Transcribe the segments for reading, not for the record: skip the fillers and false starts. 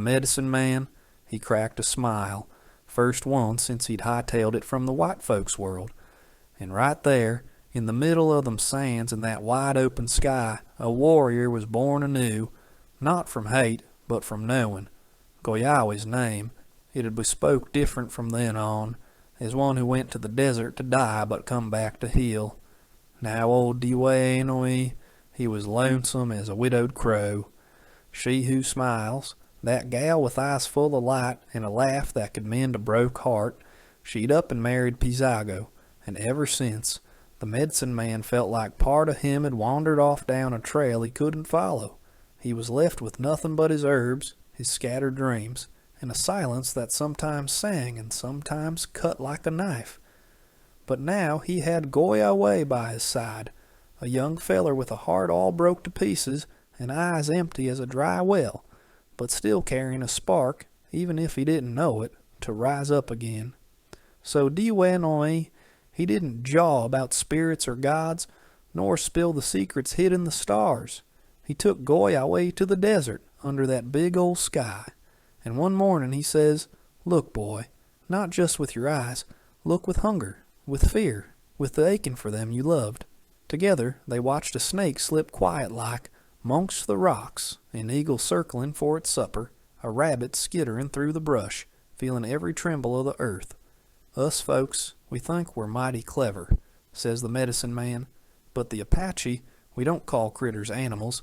medicine man, he cracked a smile, first one since he'd hightailed it from the white folks' world. And right there, in the middle of them sands and that wide open sky, a warrior was born anew, not from hate, but from knowing. Goyawi's name, it'd be spoke different from then on, as one who went to the desert to die but come back to heal. Now old Dewey, he was lonesome as a widowed crow. She who smiles, that gal with eyes full of light and a laugh that could mend a broke heart, she'd up and married Pizzago, and ever since, the medicine man felt like part of him had wandered off down a trail he couldn't follow. He was left with nothing but his herbs, his scattered dreams, and a silence that sometimes sang and sometimes cut like a knife. But now he had Goya Way by his side, a young feller with a heart all broke to pieces and eyes empty as a dry well, but still carrying a spark, even if he didn't know it, to rise up again. So Dewey, he didn't jaw about spirits or gods, nor spill the secrets hid in the stars. He took Goya Way to the desert under that big old sky. And one morning he says, "Look, boy, not just with your eyes, look with hunger, with fear, with the aching for them you loved." Together they watched a snake slip quiet-like mongst the rocks, an eagle circling for its supper, a rabbit skittering through the brush, feeling every tremble of the earth. "Us folks, we think we're mighty clever," says the medicine man, "but the Apache, we don't call critters animals.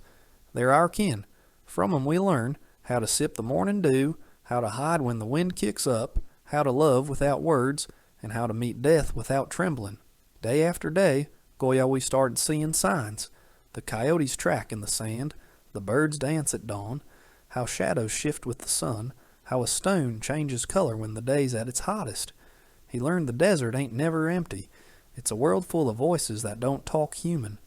They're our kin. From 'em we learn how to sip the morning dew, how to hide when the wind kicks up, how to love without words, and how to meet death without trembling. Day after day, Goya we started seeing signs. The coyotes track in the sand, the birds dance at dawn, how shadows shift with the sun, how a stone changes color when the day's at its hottest. He learned the desert ain't never empty. It's a world full of voices that don't talk human.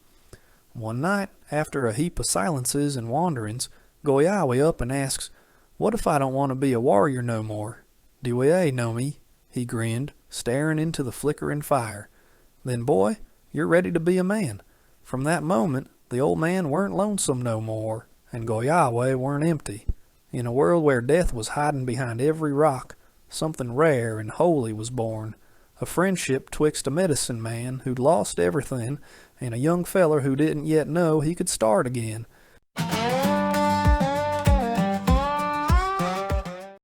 One night, after a heap of silences and wanderings, Goyawi up and asks, 'What if I don't want to be a warrior no more?' 'Dewey know me,' he grinned, staring into the flickering fire. 'Then, boy, you're ready to be a man.' From that moment, the old man weren't lonesome no more, and Goyawi weren't empty. In a world where death was hiding behind every rock, something rare and holy was born. A friendship twixt a medicine man who'd lost everything and a young feller who didn't yet know he could start again.